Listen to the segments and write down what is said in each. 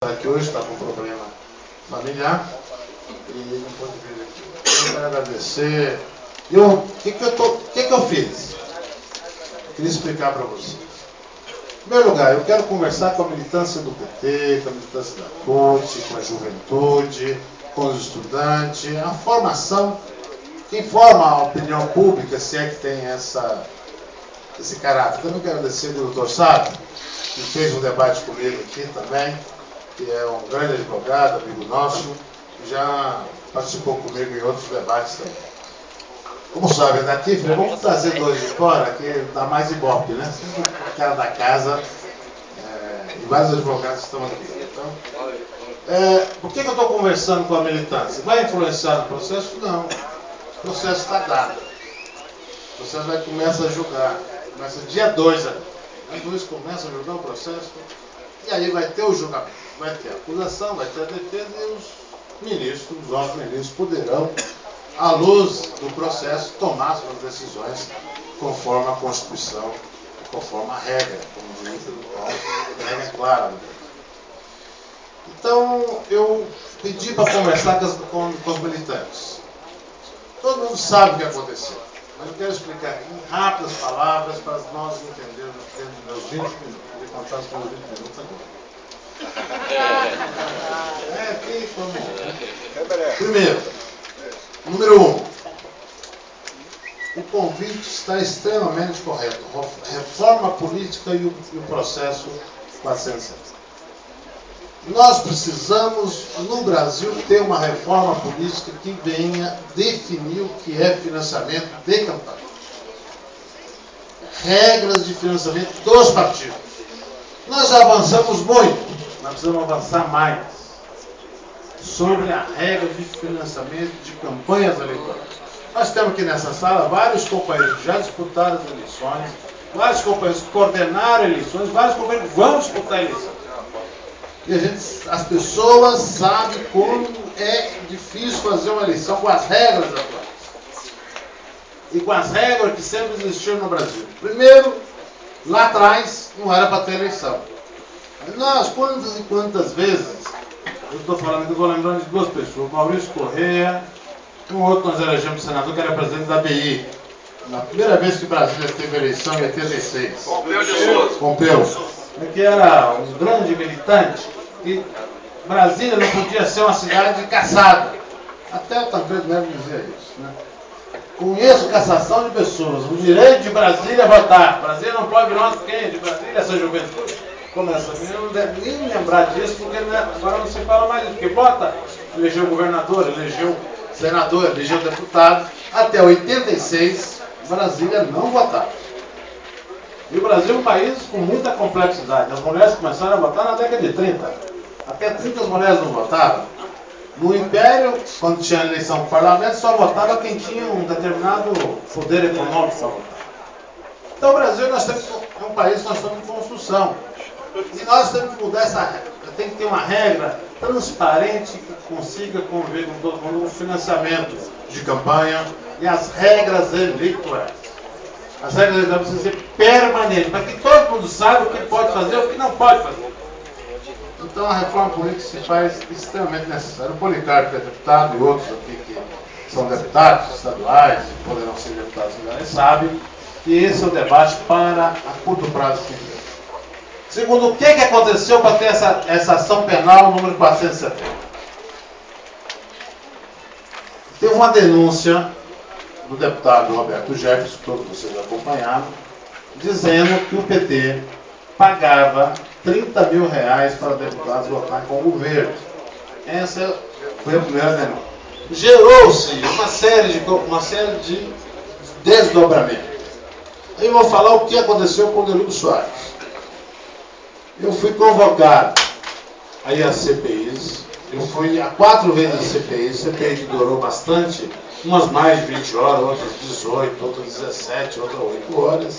Aqui hoje está com problema familiar e não pode vir aqui. Eu quero agradecer. O que eu fiz? Eu queria explicar para você. Em primeiro lugar, eu quero conversar com a militância do PT, com a militância da CUT, com a juventude, com os estudantes, a formação que forma a opinião pública, se é que tem esse caráter. Também quero agradecer ao Dr. Sábio, que fez um debate comigo aqui também, que é um grande advogado, amigo nosso, que já participou comigo em outros debates também. Como sabe, daqui, falei, vamos trazer dois de fora, que dá mais ibope, né? Sempre o cara da casa, e vários advogados estão aqui. Então, por que eu estou conversando com a militância? Vai influenciar no processo? Não. O processo está dado. O processo começa a julgar. Começa dia 2 ali. Dia 2 começa a julgar o processo. E aí vai ter o julgamento. Vai ter a acusação, vai ter a defesa e os ministros, os órgãos ministros poderão, à luz do processo, tomar suas decisões conforme a Constituição, conforme a regra, como diz o Paulo, a regra é clara. Então, eu pedi para conversar com os militantes. Todo mundo sabe o que aconteceu, mas eu quero explicar em rápidas palavras para nós entendermos dentro dos meus 20 minutos. Eu vou contar os meus 20 minutos agora. Primeiro, número 1. O convite está extremamente correto. Reforma política e o processo 407. Nós precisamos, no Brasil, ter uma reforma política que venha definir o que é financiamento de campanha. Regras de financiamento dos partidos. Nós já avançamos muito, mas precisamos avançar mais sobre a regra de financiamento de campanhas eleitorais. Nós temos aqui nessa sala vários companheiros que já disputaram as eleições, vários companheiros que coordenaram eleições, vários companheiros que vão disputar eleições. E as pessoas sabem como é difícil fazer uma eleição com as regras atuais. E com as regras que sempre existiram no Brasil. Primeiro, lá atrás, não era para ter eleição. Mas nós, quantas e quantas vezes, eu estou falando que eu vou lembrando de duas pessoas, Maurício Correia, um outro nós elegemos senador, que era presidente da BI. Na primeira vez que Brasília teve eleição, em 86. Pompeu de Souza. Pompeu. Que era um grande militante, e Brasília não podia ser uma cidade caçada. Até o Tancredo Neves dizia isso, né? Conheço cassação de pessoas, o direito de Brasília é votar. Brasília não pode virar quem de Brasília, essa juventude. Começa a não deve nem lembrar disso, porque agora não se fala mais disso. Porque vota, elegeu governador, elegeu senador, elegeu deputado. Até 86, Brasília não votava. E o Brasil é um país com muita complexidade. As mulheres começaram a votar na década de 30. Até 30 as mulheres não votavam. No Império, quando tinha eleição para o parlamento, só votava quem tinha um determinado poder econômico para votar. Então o Brasil é um país que nós estamos em construção. E nós temos que mudar essa regra. Tem que ter uma regra transparente que consiga conviver com todo mundo, o financiamento de campanha e as regras eleitorais. As regras eleitorais precisam ser permanentes, para que todo mundo saiba o que pode fazer e o que não pode fazer. Então a reforma política se faz extremamente necessária. O Policarpo, que é deputado, e outros aqui que são deputados estaduais, e poderão ser deputados federais, sabem que esse é o debate para a curto prazo. Segundo, o que aconteceu para ter essa ação penal número 470? Teve uma denúncia do deputado Roberto Jefferson, todos vocês acompanharam, dizendo que o PT pagava 30 mil reais para deputados votarem com o governo. Essa foi a primeira denúncia. Gerou-se uma série de desdobramentos. Aí eu vou falar o que aconteceu com o Delúcio Soares. Eu fui convocado aí às CPIs. Eu fui a 4 vezes às CPIs. CPI que durou bastante, umas mais de 20 horas, outras 18, outras 17, outras 8 horas,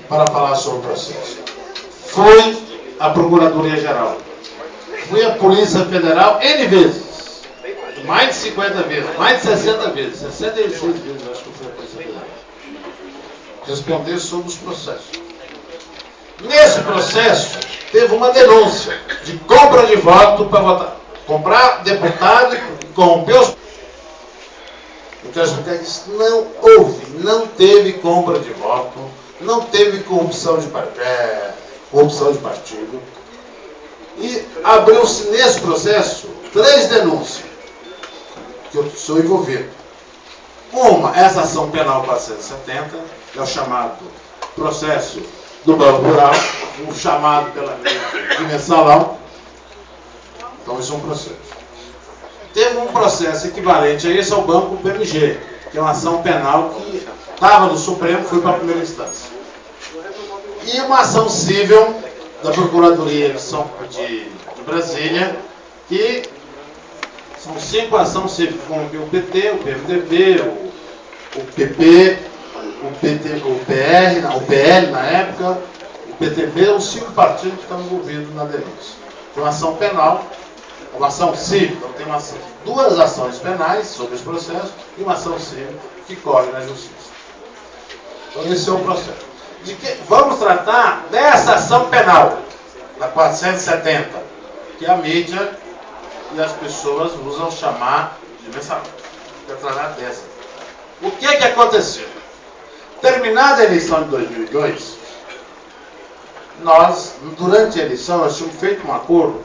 para falar sobre o processo. Fui à Procuradoria-Geral. Fui à Polícia Federal N vezes. Mais de 50 vezes, mais de 60 vezes. 66 vezes, acho que foi a Polícia Federal. Responder sobre os processos. Nesse processo, teve uma denúncia de compra compra de voto para votar. Comprar deputado e corromper os... Então, não houve, não teve compra de voto, não teve corrupção de partido. E abriu-se nesse processo 3 denúncias que eu sou envolvido. Uma, essa ação penal 470, é o chamado processo do Banco Rural, o chamado pela lei de mensalão. Então, isso é um processo. Teve um processo equivalente a esse ao Banco BMG, que é uma ação penal que estava no Supremo, foi para a primeira instância. E uma ação civil da Procuradoria de Brasília, que são 5 ações cíveis, como o PT, o PMDB, o PP, o PL na época, o PTB, os 5 partidos que estão envolvidos na denúncia. Tem uma ação penal, uma ação civil, então tem 2 ações penais sobre esse processo e uma ação civil que corre na justiça. Então esse é o processo. Vamos tratar dessa ação penal, da 470, que a mídia e as pessoas usam chamar de mensalão. Vou tratar dessa. O que aconteceu? Terminada a eleição de 2002, nós, durante a eleição, nós tínhamos feito um acordo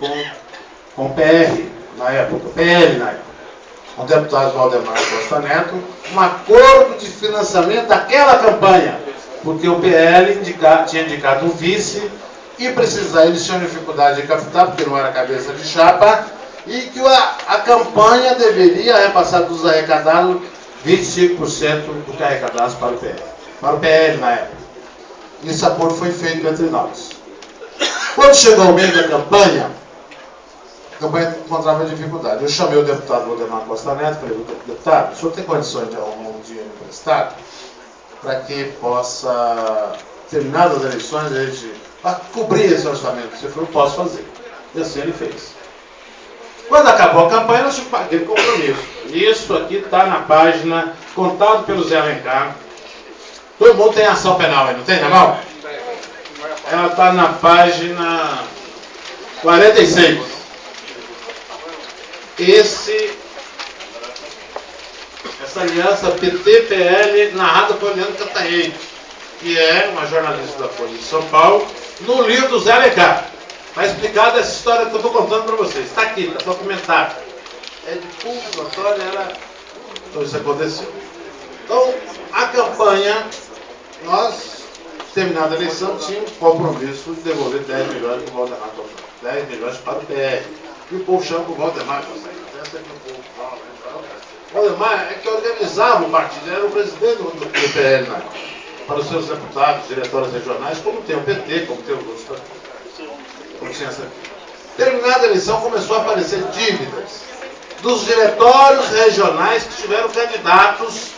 com o PL na época, com o deputado Valdemar Costa Neto, um acordo de financiamento daquela campanha, porque o PL tinha indicado um vice e eles tinham dificuldade de captar, porque não era cabeça de chapa, e que a campanha deveria repassar dos arrecadados 25% do que arrecadados para o PL na época. Esse acordo foi feito entre nós. Quando chegou o meio da campanha, a campanha encontrava dificuldade. Eu chamei o deputado Valdemar Costa Neto e falei: deputado, o senhor tem condições de arrumar um dinheiro emprestado para que possa, terminadas as eleições, para cobrir esse orçamento? Você falou: posso fazer. E assim ele fez. Quando acabou a campanha, nós tínhamos aquele compromisso. Isso aqui está na página, contado pelo Zé Alencar. Todo mundo tem ação penal aí, não tem, na mão? Ela está na página 46. Essa aliança PT-PL, narrada por Leandro Cantanhede, que é uma jornalista da Folha de São Paulo, no livro do Zé Alencar. Está explicada essa história que eu estou contando para vocês. Está aqui, está documentado. É de público, notório, então isso aconteceu. Então, a campanha, nós, terminada a eleição, tínhamos compromisso de devolver 10 milhões para o Valdemar Costa Neto, 10 milhões para o PR. E o povo chama o Valdemar Costa Neto. O Valdemar é que organizava o partido, era o presidente do PL, né? Para os seus deputados, diretórios regionais, como tem o PT, como tem os outros partidos. Terminada a eleição, começou a aparecer dívidas dos diretórios regionais que tiveram candidatos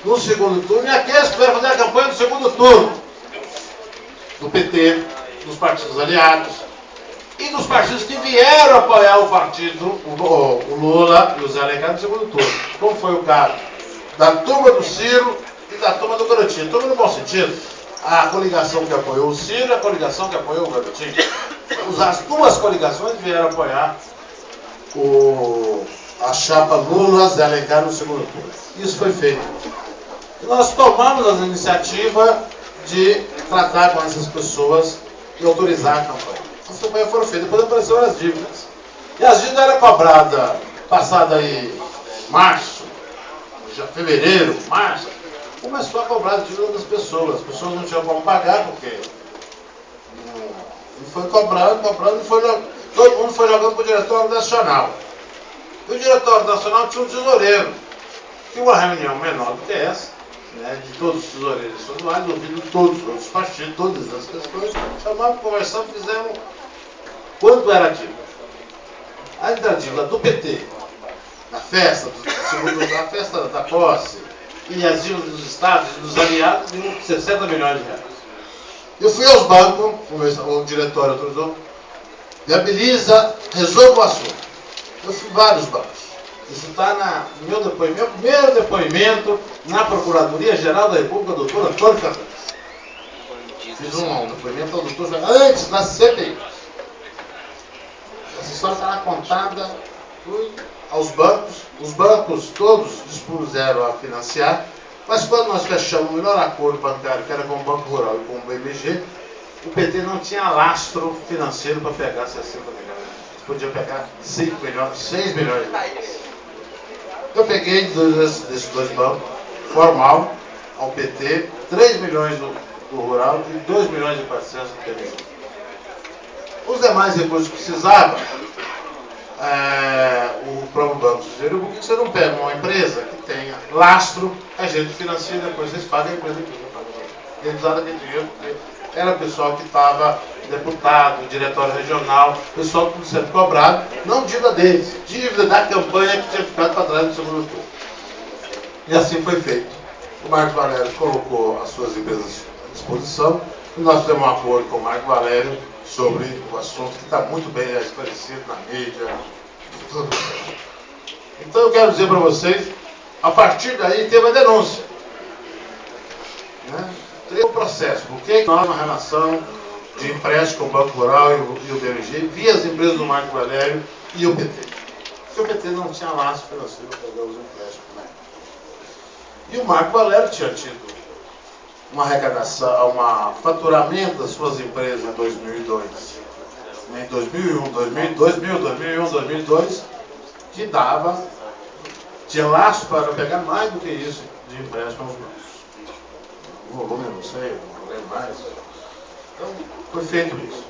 no segundo turno e aqueles que tiveram fazer a campanha no segundo turno, do PT, dos partidos aliados e dos partidos que vieram apoiar o partido, o Lula e o Zé Alencar no segundo turno, como foi o caso da turma do Ciro e da turma do Garotinho. Turma no bom sentido, a coligação que apoiou o Ciro e a coligação que apoiou o Garotinho. As 2 coligações vieram apoiar a chapa Lula, Zé Alencar no segundo turno. Isso foi feito. E nós tomamos a iniciativa de tratar com essas pessoas e autorizar a campanha. As campanhas foram feitas, depois apareceram as dívidas. E as dívidas eram cobradas, passada aí março, já fevereiro, março, começou a cobrar as dívidas das pessoas. As pessoas não tinham como pagar, porque foi cobrando, todo mundo foi jogando para o Diretório Nacional. E o Diretório Nacional tinha um tesoureiro. Tinha uma reunião menor do que essa, né, de todos os tesoureiros estaduais, ouvindo todos os outros partidos, todas as questões, chamamos, conversamos, fizemos quanto era a dívida. A dívida do PT, da festa, da festa da posse, e as dívidas dos estados e dos aliados, de 60 milhões de reais. Eu fui aos bancos, o diretório autorizou, viabiliza, resolve o assunto. Eu fui em vários bancos. Isso está no meu primeiro depoimento na Procuradoria-Geral da República, doutor Antônio Fernandes. Fiz um depoimento ao doutor Fernandes, antes, na CPI. Essa história está lá contada aos bancos. Os bancos todos dispuseram a financiar, mas quando nós fechamos o melhor acordo bancário, que era com o Banco Rural e com o BMG, o PT não tinha lastro financeiro para pegar 60 milhões. Podia pegar 6 milhões. Eu peguei desses dois bancos, formal, ao PT, 3 milhões do Rural e 2 milhões de parcelas do BMG. Os demais recursos que precisava, o próprio banco sugeriu: por que você não pega uma empresa que tenha lastro, a gente financia e depois vocês pagam a empresa que não paga. Eles usaram aquele dinheiro porque era o pessoal que estava, deputado, diretório regional, pessoal tudo sendo cobrado, não dívida deles, dívida da campanha que tinha ficado para trás do segundo turno. E assim foi feito. O Marcos Valério colocou as suas empresas à disposição e nós temos um acordo com o Marcos Valério sobre o assunto que está muito bem esclarecido na mídia. Tudo. Então eu quero dizer para vocês, a partir daí teve a denúncia. Né? Teve o processo, porque nós uma relação de empréstimo com o Banco Rural e o BMG via as empresas do Marcos Valério e o PT. Porque o PT não tinha laço financeiro para pegar os empréstimos. Né? E o Marcos Valério tinha tido uma arrecadação, um faturamento das suas empresas em 2002. Em 2002, que tinha laço para pegar mais do que isso de empréstimo aos bancos. O volume eu não sei, não lembro mais. Então, foi feito isso.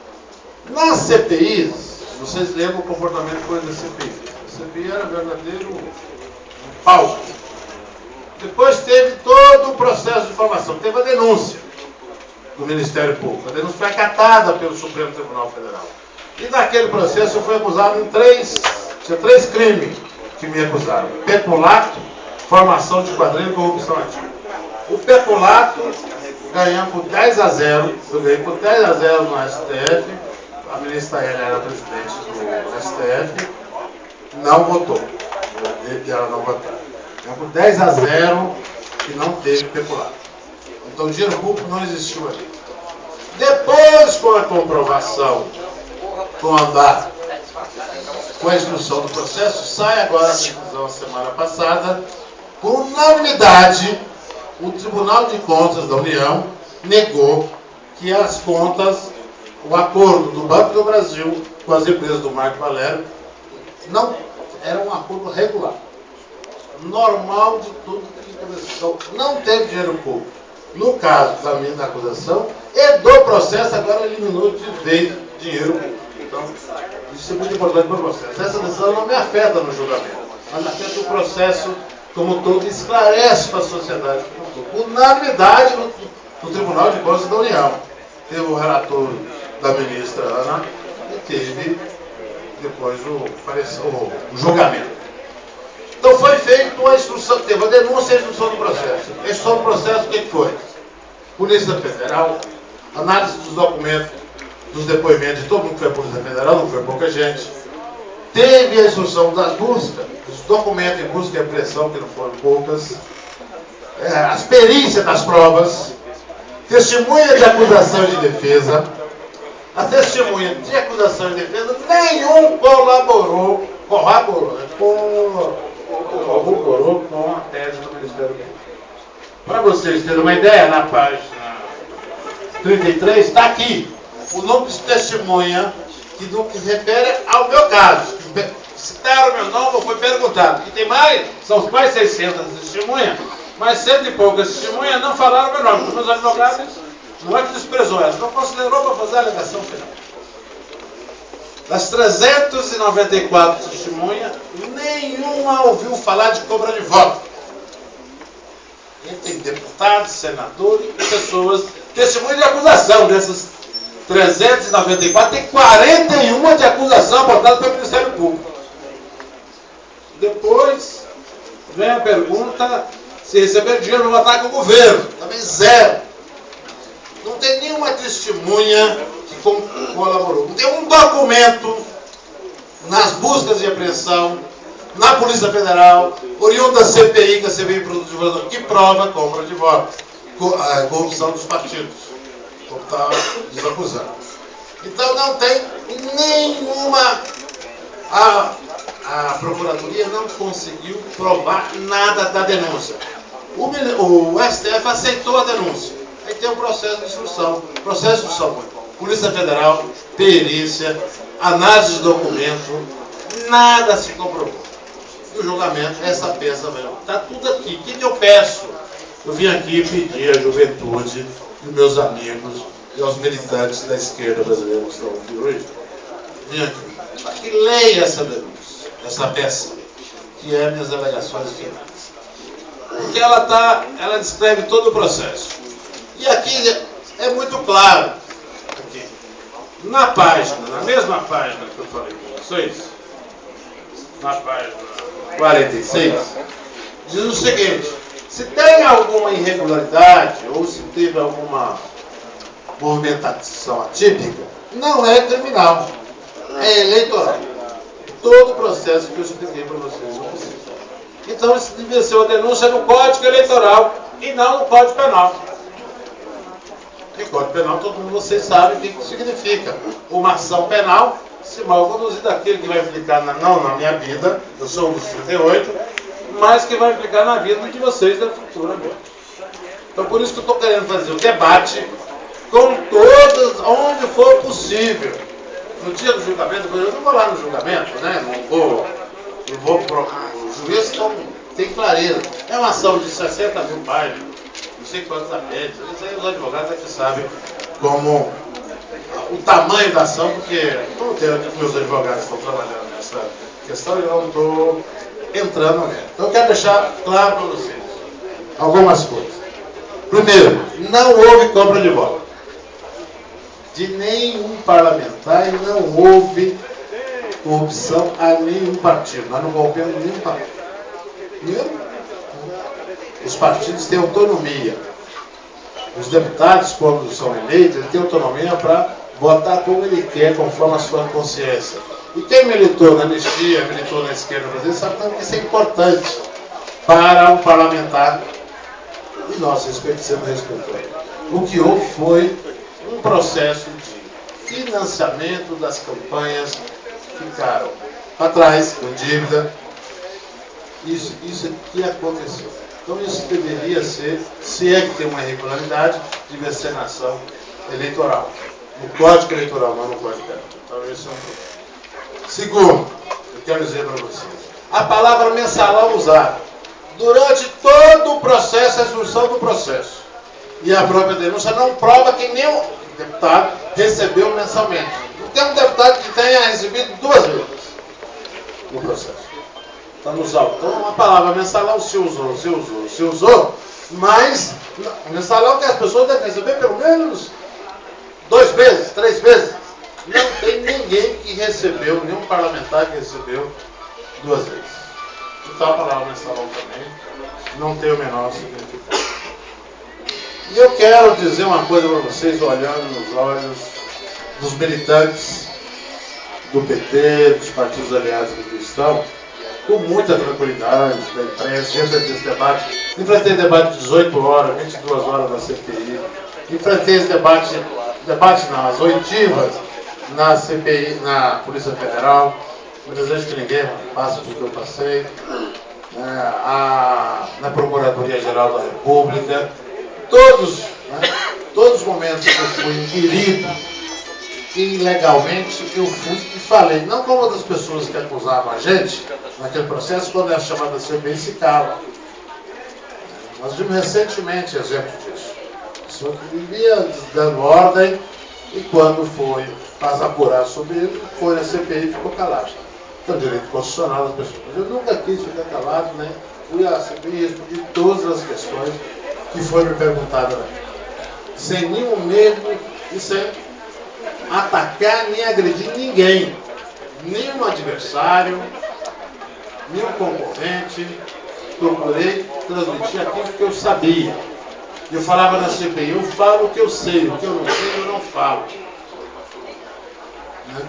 Nas CPIs, vocês lembram o comportamento que foi da CPI. A CPI era verdadeiro palco. Depois teve todo o processo de informação. Teve a denúncia do Ministério Público. A denúncia foi acatada pelo Supremo Tribunal Federal. E naquele processo eu fui acusado em tinha 3 crimes que me acusaram: peculato, formação de quadrilha e corrupção ativa. O peculato, ganhamos por 10-0, eu ganhei por 10-0 no STF, a ministra Hélia era presidente do STF, não votou, ela não votou. Ganhamos por 10-0 e não teve peculato. Então o dinheiro público não existiu ali. Depois, com a comprovação, com a instrução do processo, sai agora a decisão, a semana passada, por unanimidade. O Tribunal de Contas da União negou que as contas, o acordo do Banco do Brasil com as empresas do Marcos Valério, não era um acordo regular, normal de tudo que começou. Não teve dinheiro público. No caso da minha acusação e do processo, agora eliminou de vez dinheiro público. Então, isso é muito importante para o processo. Essa decisão não me afeta no julgamento, mas afeta o processo como todo, esclarece para a sociedade como todo. Unanimidade no Tribunal de Contas da União. Teve o relator da ministra Ana e teve depois o julgamento. Então foi feita a instrução, teve a denúncia e a instrução do processo. A instrução do processo, o que foi? Polícia Federal, análise dos documentos, dos depoimentos de todo mundo que foi a Polícia Federal, não foi pouca gente. Teve a instrução das buscas, os documentos em busca e apreensão, que não foram poucas, as perícias das provas, testemunha de acusação e de defesa. A testemunha de acusação e defesa, nenhum corroborou com a tese do Ministério Público. Para vocês terem uma ideia, na página 33, está aqui o nome de testemunha que se refere ao meu caso. Citaram meu nome, ou foi perguntado. E tem mais, são os mais 600 testemunhas, mas 100 e poucas testemunhas não falaram meu nome. Os meus advogados não é que desprezou elas, não considerou para fazer a alegação final. Das 394 testemunhas, nenhuma ouviu falar de compra de voto. E tem deputados, senadores e pessoas, testemunhas de acusação. Dessas 394, tem 41 de acusação apontadas pelo Ministério Público. Depois vem a pergunta se receber dinheiro para votar com o governo. Também zero. Não tem nenhuma testemunha que colaborou. Não tem um documento nas buscas de apreensão, na Polícia Federal, oriundo da CPI, que a CPI produziu, que prova compra de votos, corrupção dos partidos, como está desacusando. Então não tem nenhuma A Procuradoria não conseguiu provar nada da denúncia. O STF aceitou a denúncia. Aí tem um processo de instrução. Polícia Federal, perícia, análise de documento, nada se comprovou. E o julgamento, essa peça, está tudo aqui. O que eu peço? Eu vim aqui pedir à juventude e meus amigos e aos militantes da esquerda brasileira que estão aqui hoje, vim aqui para que leia essa denúncia, essa peça, que é minhas alegações finais. Porque ela descreve todo o processo. E aqui é muito claro, aqui, na mesma página que eu falei com vocês, na página 46, diz o seguinte: se tem alguma irregularidade ou se teve alguma movimentação atípica, não é criminal, é eleitoral. Todo o processo que eu expliquei para vocês. Então, isso devia ser uma denúncia no Código Eleitoral e não no Código Penal. E Código Penal, todo mundo vocês sabem o que significa. Uma ação penal, se mal conduzida, aquele que vai implicar não na minha vida, eu sou um dos 38, mas que vai implicar na vida de vocês da futura agora. Então, por isso que eu estou querendo fazer o debate com todas, onde for possível. No dia do julgamento, eu não vou lá no julgamento, né? Não vou o juiz tem clareza. É uma ação de 60 mil páginas, não sei quantos apêndices. Isso aí os advogados é que sabem como o tamanho da ação, porque como meus advogados estão trabalhando nessa questão, eu não estou entrando nela. Então eu quero deixar claro para vocês algumas coisas. Primeiro, não houve compra de voto de nenhum parlamentar e não houve corrupção a nenhum partido. Nós não golpeamos nenhum partido. Os partidos têm autonomia. Os deputados, quando são eleitos, eles têm autonomia para votar como ele quer, conforme a sua consciência. E quem militou na anistia, militou na esquerda brasileira, sabe que isso é importante para um parlamentar. E nós respeitamos. O que houve foi um processo de financiamento das campanhas que ficaram para trás, com dívida. Isso que aconteceu. Então isso deveria ser, se é que tem uma irregularidade, deveria ser na ação eleitoral. No Código Eleitoral, não no Código Penal. Então esse é um problema. Segundo, eu quero dizer para vocês, a palavra mensalão usada durante todo o processo, a instrução do processo. E a própria denúncia não prova que nenhum deputado recebeu mensalmente. Não tem um deputado que tenha recebido 2 vezes no processo. Está nos autos. Então, a palavra mensalão se usou, mas mensalão que as pessoas devem receber pelo menos 2 vezes, 3 vezes. Não tem ninguém que recebeu, nenhum parlamentar que recebeu 2 vezes. Então, a palavra mensalão também não tem o menor significado. E eu quero dizer uma coisa para vocês, olhando nos olhos dos militantes do PT, dos partidos aliados do Cristão, com muita tranquilidade, da imprensa, enfrentei debate de 18 horas, 22 horas na CPI, enfrentei esse debate não, as oitivas na CPI, na Polícia Federal, eu desejo que ninguém passe do que eu passei, na Procuradoria-Geral da República, todos os momentos que eu fui inquirido ilegalmente, eu fui e falei, não como outras pessoas que acusavam a gente naquele processo, quando era chamada CPI, se cala. Nós vimos recentemente exemplo disso. A pessoa que vivia dando ordem e quando foi para apurar sobre ele, foi na CPI e ficou calado. Então, direito constitucional das pessoas. Eu nunca quis ficar calado, né? Fui à CPI e respondi todas as questões que foram me perguntadas, sem nenhum medo e sem atacar nem agredir ninguém, nenhum adversário, nenhum concorrente. Procurei transmitir aquilo que eu sabia. Eu falava na CPI, eu falo o que eu sei, o que eu não sei, eu não falo.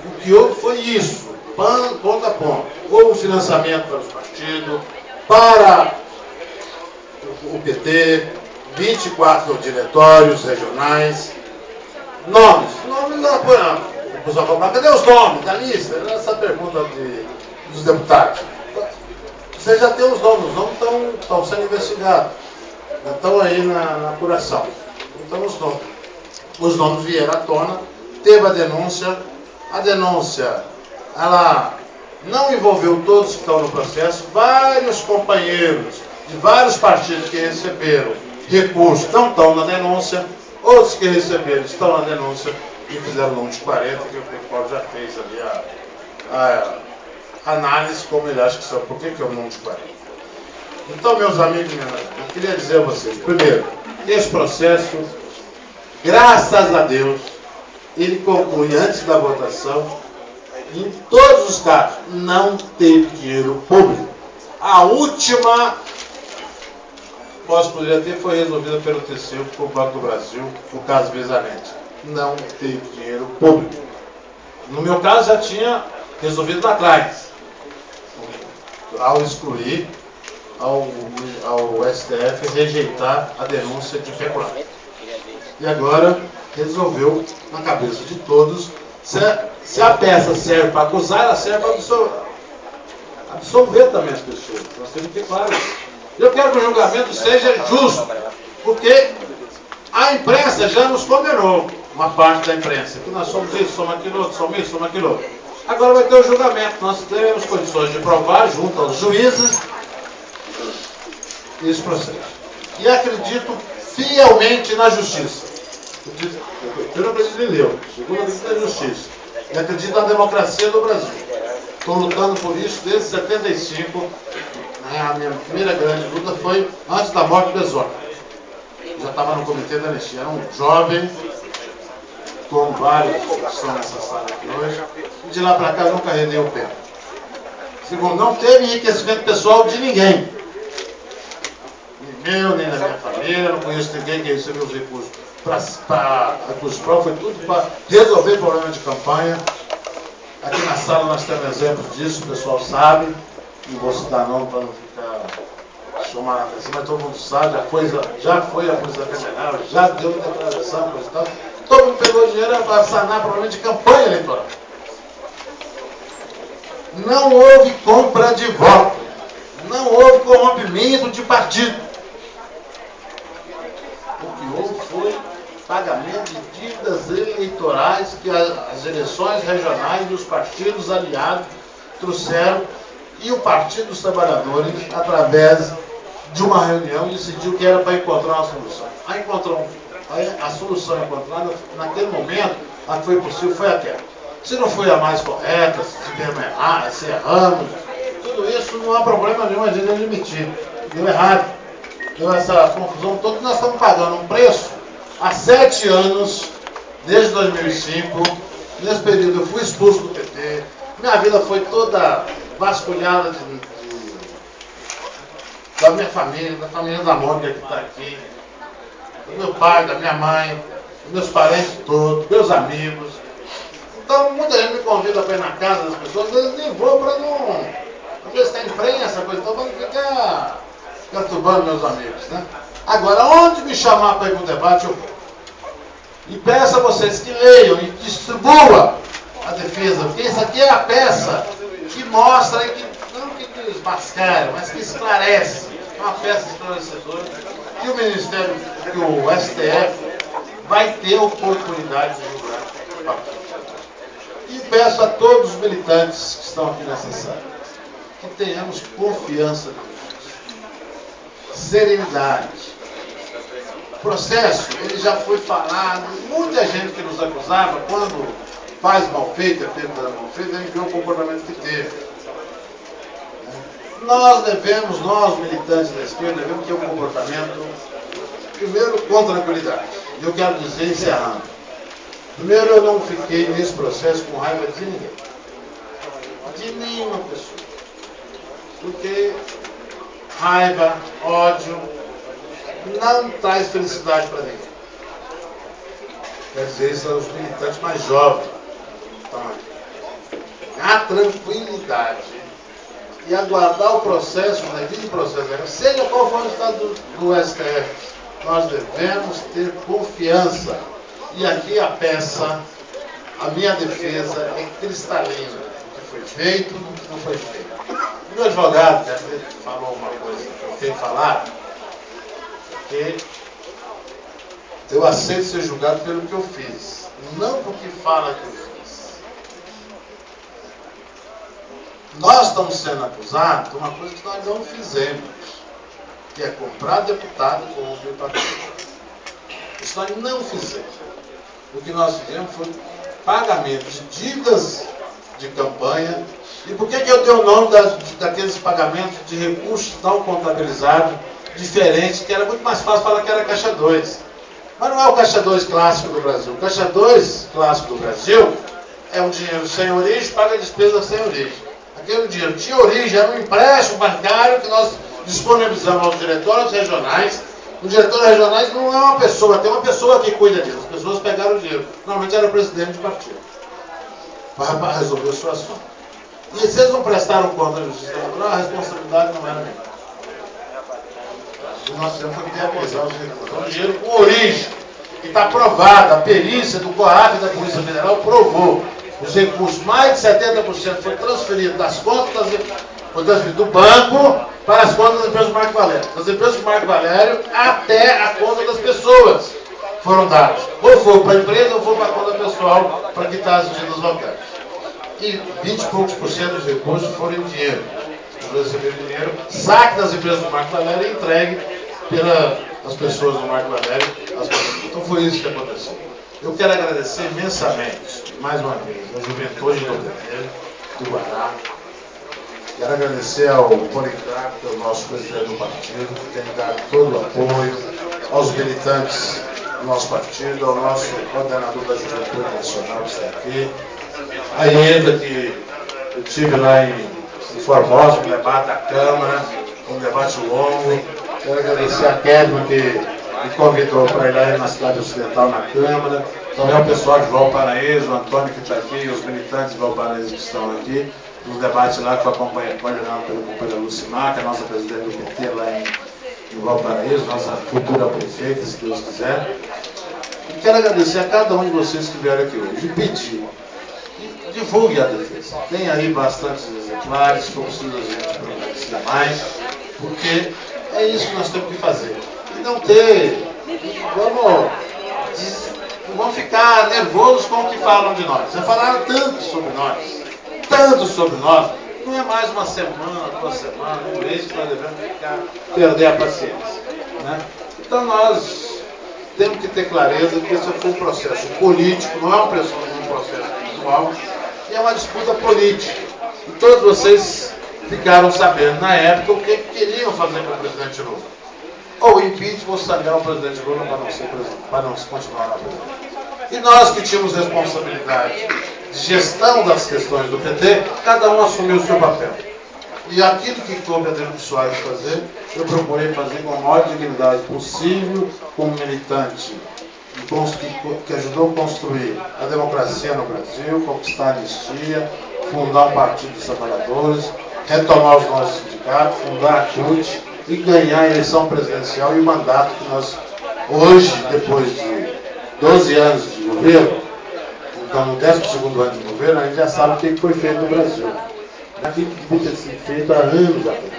O que houve foi isso, ponto a ponto. Houve financiamento para os partidos, para o PT, 24 diretórios regionais, nomes nós apoiamos. O pessoal fala, cadê os nomes da lista? Essa pergunta dos deputados. Você já tem os nomes estão sendo investigados. Estão aí na apuração. Então os nomes vieram à tona, teve a denúncia ela não envolveu todos que estão no processo, vários companheiros de vários partidos que receberam recursos não estão na denúncia, outros que receberam estão na denúncia e fizeram o número de 40, que o Paulo já fez ali a análise, como ele acha que são. Por que é o número de 40? Então, meus amigos, eu queria dizer a vocês, primeiro, esse processo, graças a Deus, ele conclui antes da votação. Em todos os casos, não teve dinheiro público. A última, poderia ter, foi resolvida pelo TCU, pelo Banco do Brasil, o caso Besanete. Não teve dinheiro público. No meu caso, já tinha resolvido lá atrás. Ao excluir, ao STF rejeitar a denúncia de peculato. E agora resolveu, na cabeça de todos, se a peça serve para acusar, ela serve para absolver também as pessoas. Nós temos que ter claro isso. Eu quero que o julgamento seja justo, porque a imprensa já nos condenou, uma parte da imprensa, que nós somos isso, somos aquilo outro, somos isso, somos aquilo outro. Agora vai ter o julgamento, nós teremos condições de provar junto aos juízes esse processo. E acredito fielmente na justiça. Eu não acredito em Deus, segundo acredito na justiça. E acredito na democracia do Brasil. Estou lutando por isso desde 75. A minha primeira grande luta foi antes da morte do Exório. Já estava no comitê da anistia. Era um jovem, como vários que estão nessa sala aqui hoje. E de lá para cá eu nunca rendei o pé. Segundo, não teve enriquecimento pessoal de ninguém. Nem meu, nem da minha família. Não conheço ninguém que recebeu os recursos. Para recursos próprios, foi tudo para resolver problema de campanha. Aqui na sala nós temos exemplos disso, o pessoal sabe. Não vou citar não para não ficar chamando a atenção, mas todo mundo sabe, já foi a Polícia Federal, já deu declaração, coisa e tal. Todo mundo pegou dinheiro para sanar problema de campanha eleitoral. Não houve compra de voto. Não houve corrompimento de partido. O que houve foi pagamento de dívidas eleitorais que as eleições regionais dos partidos aliados trouxeram, e o Partido dos Trabalhadores, através de uma reunião, decidiu que era para encontrar uma solução. A solução encontrada naquele momento, a que foi possível, foi aquela. Se não foi a mais correta, se tivemos errado, se erramos, tudo isso não há problema nenhum, a gente admitir. Deu errado. Deu essa confusão toda, nós estamos pagando um preço há 7 anos, desde 2005. Nesse período eu fui expulso do PT, minha vida foi toda vasculhada da minha família, da família da Mônica que está aqui, do meu pai, da minha mãe, dos meus parentes todos, meus amigos. Então muita gente me convida para ir na casa das pessoas, às vezes nem vou para não. Às vezes tem imprensa, coisa, então vamos ficar perturbando meus amigos, né? Agora, onde me chamar para ir para o debate, eu vou. E peço a vocês que leiam e distribuam a defesa, porque isso aqui é a peça que mostra, que não que desmascara, mas que esclarece. É uma peça esclarecedora. E o Ministério, que o STF, vai ter oportunidade de julgar. E peço a todos os militantes que estão aqui nessa sala que tenhamos confiança na justiça, serenidade. O processo, ele já foi falado, muita gente que nos acusava, quando faz mal feito, é feito mal feito, a gente vê o comportamento que teve. Nós militantes da esquerda, devemos ter um comportamento, primeiro, com tranquilidade. E eu quero dizer, encerrando, primeiro, eu não fiquei nesse processo com raiva de ninguém. De nenhuma pessoa. Porque raiva, ódio, não traz felicidade para ninguém. Quer dizer, isso aos militantes mais jovens. Então, a tranquilidade e aguardar o processo, o devido processo, seja qual for o estado do STF, nós devemos ter confiança. E aqui a peça, a minha defesa é cristalina do que foi feito e do que não foi feito. O meu advogado falou uma coisa que eu tenho que falar, que eu aceito ser julgado pelo que eu fiz, não porque fala que eu fiz. Nós estamos sendo acusados de uma coisa que nós não fizemos, que é comprar deputado com o partido. Isso nós não fizemos. O que nós fizemos foi pagamento de dívidas de campanha. E por que eu dei o nome daqueles pagamentos de recursos não contabilizados, diferentes, que era muito mais fácil falar que era Caixa 2. Mas não é o Caixa 2 clássico do Brasil. O Caixa 2 clássico do Brasil é um dinheiro sem origem, paga despesa sem origem. Aquele dinheiro tinha origem, era um empréstimo bancário que nós disponibilizamos aos diretórios regionais. Os diretores regionais não é uma pessoa, tem uma pessoa que cuida disso. As pessoas pegaram o dinheiro. Normalmente era o presidente do partido para resolver o seu assunto. E se eles não prestaram conta da Justiça Eleitoral, a responsabilidade não era minha. O nosso tempo foi viabilizar os recursos. O dinheiro com origem, que está provado, a perícia do COAF e da Polícia Federal provou. Os recursos, mais de 70% foi transferido das contas, foi transferido do banco para as contas das empresas do Marco Valério. Das empresas do Marco Valério até a conta das pessoas foram dados. Ou foi para a empresa ou foi para a conta pessoal para quitar as dívidas locais. E 20 e poucos por cento dos recursos foram em dinheiro. Eles receberam dinheiro, saque das empresas do Marco Valério e entregue pelas pessoas do Marco Valério. Então foi isso que aconteceu. Eu quero agradecer imensamente, mais uma vez, a juventude do PT, do Guará. Quero agradecer ao Policarpo, que é o nosso presidente do partido, que tem dado todo o apoio, aos militantes do nosso partido, ao nosso coordenador da Juventude Nacional, que está aqui, a Ieda, que eu tive lá em Formosa, um debate da Câmara, um debate longo. Quero agradecer a Kedma, que me convidou para ir lá na cidade ocidental, na Câmara. Também ao pessoal de Valparaíso, o Antônio que está aqui, os militantes de Valparaíso que estão aqui, no debate lá que foi coordenado pelo companheiro Lucimar, que é a nossa presidente do PT lá em Valparaíso, nossa futura prefeita, se Deus quiser. E quero agradecer a cada um de vocês que vieram aqui hoje e pedir. Divulgue a defesa. Tem aí bastantes exemplares, se for possível a gente providenciar mais, porque é isso que nós temos que fazer. E não ter. Vamos ficar nervosos com o que falam de nós. Já falaram tanto sobre nós, não é mais uma semana, 2 semanas, um mês que nós devemos perder a paciência. Né? Então nós temos que ter clareza que esse foi um processo político, não é um processo pessoal, e é uma disputa política. E todos vocês ficaram sabendo na época o que queriam fazer com o presidente Lula. Ou impeachment ou sanear o presidente Lula para não continuar na presidência. E nós que tínhamos responsabilidade de gestão das questões do PT, cada um assumiu o seu papel. E aquilo que coube a Adriano Soares fazer, eu procurei fazer com a maior dignidade possível, como militante que ajudou a construir a democracia no Brasil, conquistar a anistia, fundar um partido dos trabalhadores, retomar os nossos sindicatos, fundar a CUT e ganhar a eleição presidencial e o mandato que nós, hoje, depois de 12 anos de governo, então no 12º ano de governo, a gente já sabe o que foi feito no Brasil. Aquilo que devia ter sido feito há anos atrás.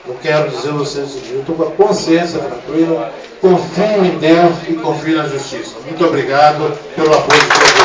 Eu quero dizer a vocês o seguinte, eu estou com a consciência tranquila, confio em Deus e confio na justiça. Muito obrigado pelo apoio de todos.